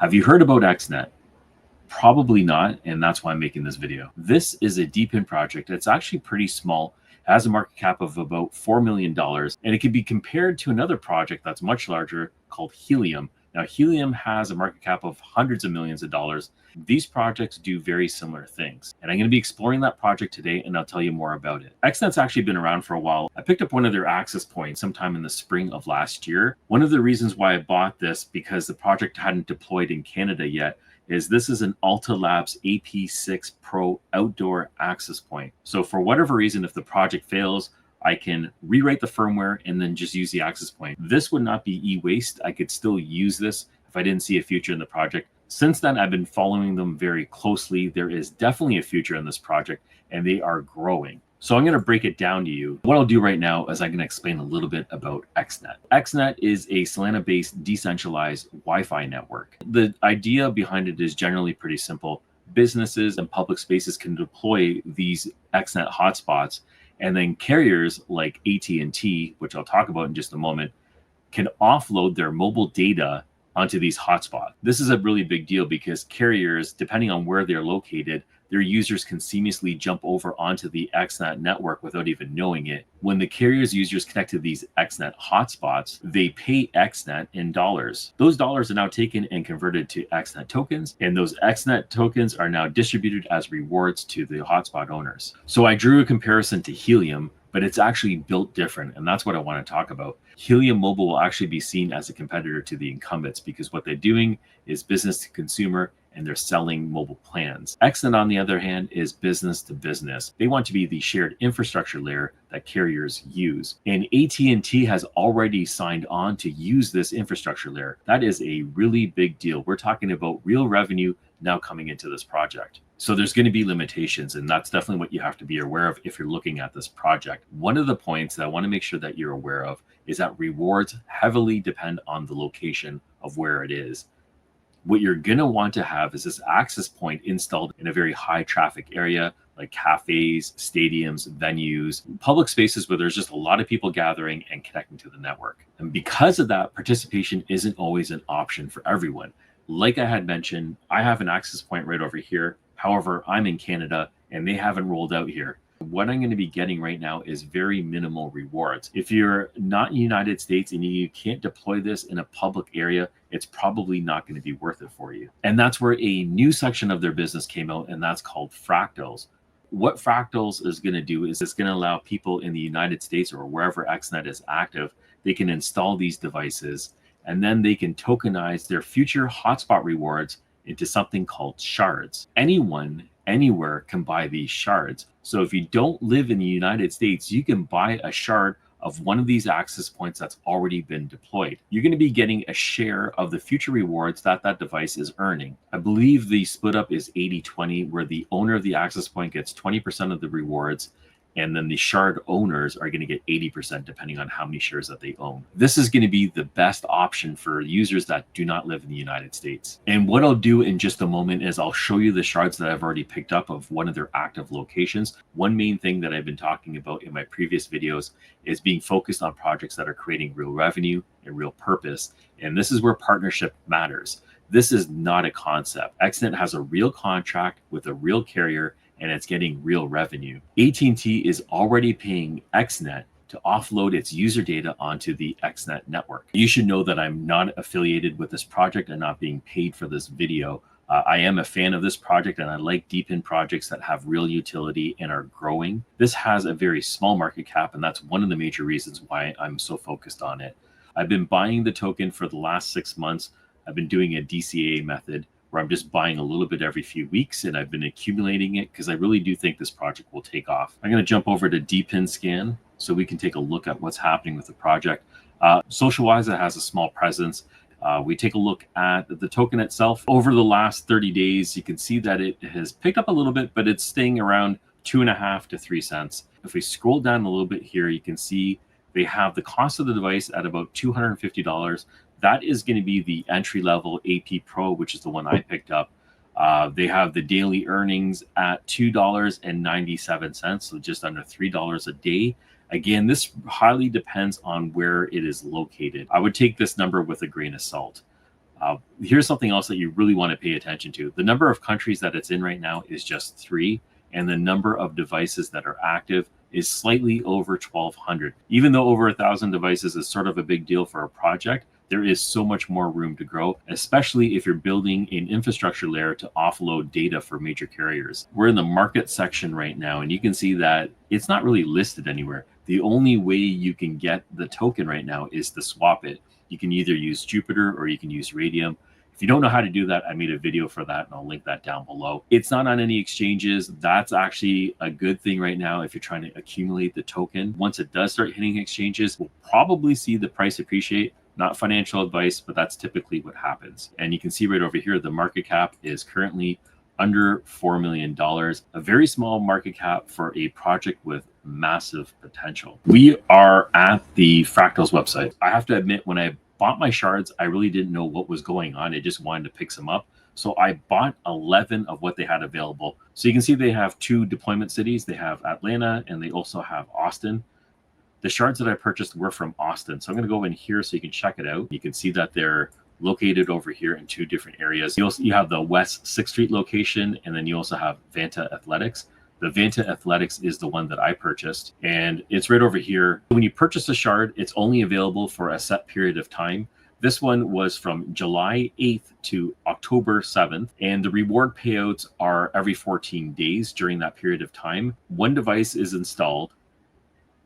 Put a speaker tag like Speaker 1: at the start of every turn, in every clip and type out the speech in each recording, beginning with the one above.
Speaker 1: Have you heard about XNET? Probably not, and that's why I'm making this video. This is a DePIN project. It's actually pretty small. It has a market cap of about $4 million, and it can be compared to another project that's much larger called Helium. Now, Helium has a market cap of hundreds of millions of dollars. These projects do very similar things, and I'm going to be exploring that project today, and I'll tell you more about it. XNET's actually been around for a while. I picked up one of their access points sometime in the spring of last year. One of the reasons why I bought this, because the project hadn't deployed in Canada yet, is this is an Alta Labs AP6 Pro outdoor access point. So for whatever reason, if the project fails, I can rewrite the firmware and then just use the access point. This would not be e-waste. I could still use this if I didn't see a future in the project. Since then, I've been following them very closely. There is definitely a future in this project, and they are growing. So I'm going to break it down to you. What I'll do right now is I'm going to explain a little bit about XNET. XNET is a Solana-based decentralized Wi-Fi network. The idea behind it is generally pretty simple. Businesses and public spaces can deploy these XNET hotspots, and then carriers like AT&T, which I'll talk about in just a moment, can offload their mobile data onto these hotspots. This is a really big deal because carriers, depending on where they're located, their users can seamlessly jump over onto the XNET network without even knowing it. When the carrier's users connect to these XNET hotspots, they pay XNET in dollars. Those dollars are now taken and converted to XNET tokens, and those XNET tokens are now distributed as rewards to the hotspot owners. So I drew a comparison to Helium, but it's actually built different, and that's what I want to talk about. Helium Mobile will actually be seen as a competitor to the incumbents because what they're doing is business to consumer, and they're selling mobile plans. XNET, on the other hand, is business to business. They want to be the shared infrastructure layer that carriers use. And AT&T has already signed on to use this infrastructure layer. That is a really big deal. We're talking about real revenue now coming into this project. So there's going to be limitations, and that's definitely what you have to be aware of if you're looking at this project. One of the points that I want to make sure that you're aware of is that rewards heavily depend on the location of where it is. What you're going to want to have is this access point installed in a very high traffic area like cafes, stadiums, venues, public spaces where there's just a lot of people gathering and connecting to the network. And because of that, participation isn't always an option for everyone. Like I had mentioned, I have an access point right over here. However, I'm in Canada and they haven't rolled out here. What I'm going to be getting right now is very minimal rewards. If you're not in the United States and you can't deploy this in a public area, it's probably not going to be worth it for you. And that's where a new section of their business came out, and that's called Fractals. What Fractals is going to do is it's going to allow people in the United States or wherever XNET is active, they can install these devices, and then they can tokenize their future hotspot rewards into something called shards. Anyone, anywhere can buy these shards. So if you don't live in the United States, you can buy a shard of one of these access points that's already been deployed. You're going to be getting a share of the future rewards that that device is earning. I believe the split up is 80-20, where the owner of the access point gets 20% of the rewards, and then the shard owners are going to get 80% depending on how many shares that they own. This is going to be the best option for users that do not live in the United States. And what I'll do in just a moment is I'll show you the shards that I've already picked up of one of their active locations. One main thing that I've been talking about in my previous videos is being focused on projects that are creating real revenue and real purpose. And this is where partnership matters. This is not a concept. XNET has a real contract with a real carrier, and it's getting real revenue. AT&T is already paying XNET to offload its user data onto the XNET network. You should know that I'm not affiliated with this project and not being paid for this video. I am a fan of this project, and I like DePIN projects that have real utility and are growing. This has a very small market cap, and that's one of the major reasons why I'm so focused on it. I've been buying the token for the last 6 months. I've been doing a DCA method where I'm just buying a little bit every few weeks, and I've been accumulating it because I really do think this project will take off. I'm going to jump over to DePIN Scan so we can take a look at what's happening with the project. Social-wise, it has a small presence. We take a look at the token itself. Over the last 30 days, you can see that it has picked up a little bit, but it's staying around 2.5 to 3 cents. If we scroll down a little bit here, you can see they have the cost of the device at about $250. That is going to be the entry-level AP Pro, which is the one I picked up. They have the daily earnings at $2.97, so just under $3 a day. Again, this highly depends on where it is located. I would take this number with a grain of salt. Here's something else that you really want to pay attention to. The number of countries that it's in right now is just 3, and the number of devices that are active is slightly over 1,200. Even though over 1,000 devices is sort of a big deal for a project, there is so much more room to grow, especially if you're building an infrastructure layer to offload data for major carriers. We're in the market section right now, and you can see that it's not really listed anywhere. The only way you can get the token right now is to swap it. You can either use Jupiter or you can use Radium. If you don't know how to do that, I made a video for that and I'll link that down below. It's not on any exchanges. That's actually a good thing right now if you're trying to accumulate the token. Once it does start hitting exchanges, we'll probably see the price appreciate. Not financial advice, but that's typically what happens. And you can see right over here, the market cap is currently under $4 million, a very small market cap for a project with massive potential. We are at the Fractals website. I have to admit, when I bought my shards, I really didn't know what was going on. I just wanted to pick some up. So I bought 11 of what they had available. So you can see they have 2 deployment cities. They have Atlanta and they also have Austin. The shards that I purchased were from Austin. So I'm going to go in here so you can check it out. You can see that they're located over here in 2 different areas. You have the West 6th Street location, and then you also have Vanta Athletics. The Vanta Athletics is the one that I purchased, and it's right over here. When you purchase a shard, it's only available for a set period of time. This one was from July 8th to October 7th, and the reward payouts are every 14 days during that period of time. 1 device is installed.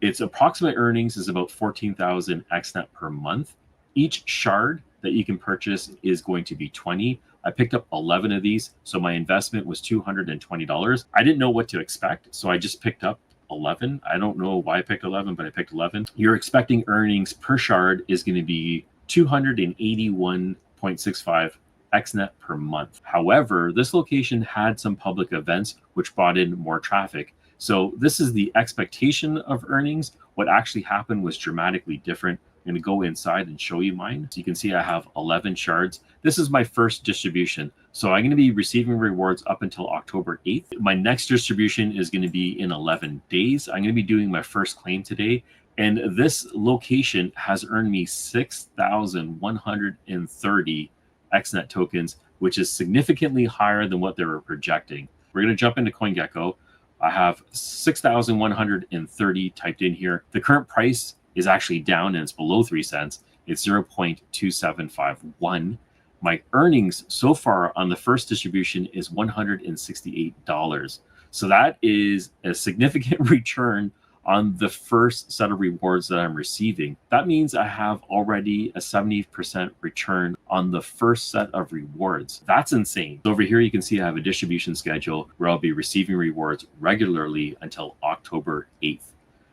Speaker 1: Its approximate earnings is about 14,000 XNET per month. Each shard that you can purchase is going to be 20. I picked up 11 of these, so my investment was $220. I didn't know what to expect, so I just picked up 11. I don't know why I picked 11, but I picked 11. You're expecting earnings per shard is going to be 281.65 XNET per month. However, this location had some public events which brought in more traffic. So this is the expectation of earnings. What actually happened was dramatically different. I'm going to go inside and show you mine. So you can see I have 11 shards. This is my first distribution. So I'm going to be receiving rewards up until October 8th. My next distribution is going to be in 11 days. I'm going to be doing my first claim today. And this location has earned me 6,130 XNET tokens, which is significantly higher than what they were projecting. We're going to jump into CoinGecko. I have 6,130 typed in here. The current price is actually down and it's below 3 cents. It's 0.2751. My earnings so far on the first distribution is $168. So that is a significant return on the first set of rewards that I'm receiving. That means I have already a 70% return on the first set of rewards. That's insane. Over here, you can see I have a distribution schedule where I'll be receiving rewards regularly until October 8th.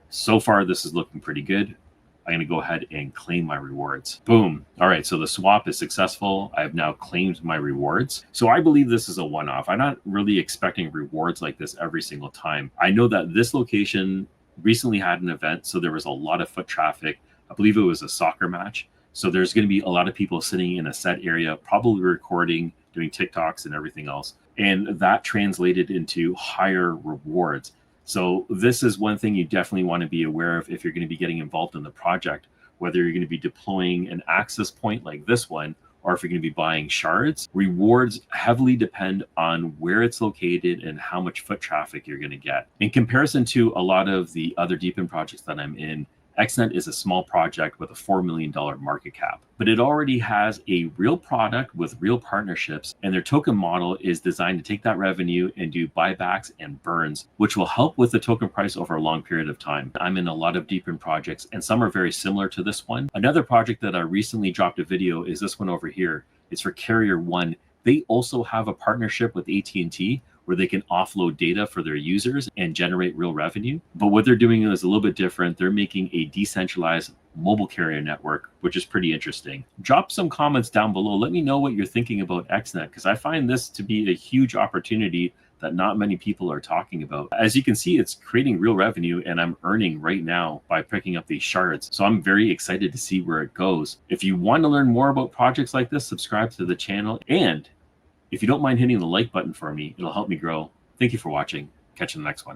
Speaker 1: So far, this is looking pretty good. I'm going to go ahead and claim my rewards. Boom. All right, so the swap is successful. I have now claimed my rewards. So I believe this is a one-off. I'm not really expecting rewards like this every single time. I know that this location recently had an event, so there was a lot of foot traffic. I believe it was a soccer match. So there's going to be a lot of people sitting in a set area, probably recording, doing TikToks and everything else. And that translated into higher rewards. So this is one thing you definitely want to be aware of if you're going to be getting involved in the project, whether you're going to be deploying an access point like this one, or if you're going to be buying shards. Rewards heavily depend on where it's located and how much foot traffic you're going to get. In comparison to a lot of the other DePIN projects that I'm in, XNET is a small project with a $4 million market cap, but it already has a real product with real partnerships, and their token model is designed to take that revenue and do buybacks and burns, which will help with the token price over a long period of time. I'm in a lot of DePIN projects, and some are very similar to this one. Another project that I recently dropped a video is this one over here. It's for Carrier One. They also have a partnership with AT&T where they can offload data for their users and generate real revenue. But what they're doing is a little bit different. They're making a decentralized mobile carrier network, which is pretty interesting. Drop some comments down below. Let me know what you're thinking about XNET, because I find this to be a huge opportunity that not many people are talking about. As you can see, it's creating real revenue, and I'm earning right now by picking up these shards. So I'm very excited to see where it goes. If you want to learn more about projects like this, subscribe to the channel. And if you don't mind hitting the like button for me, it'll help me grow. Thank you for watching. Catch you in the next one.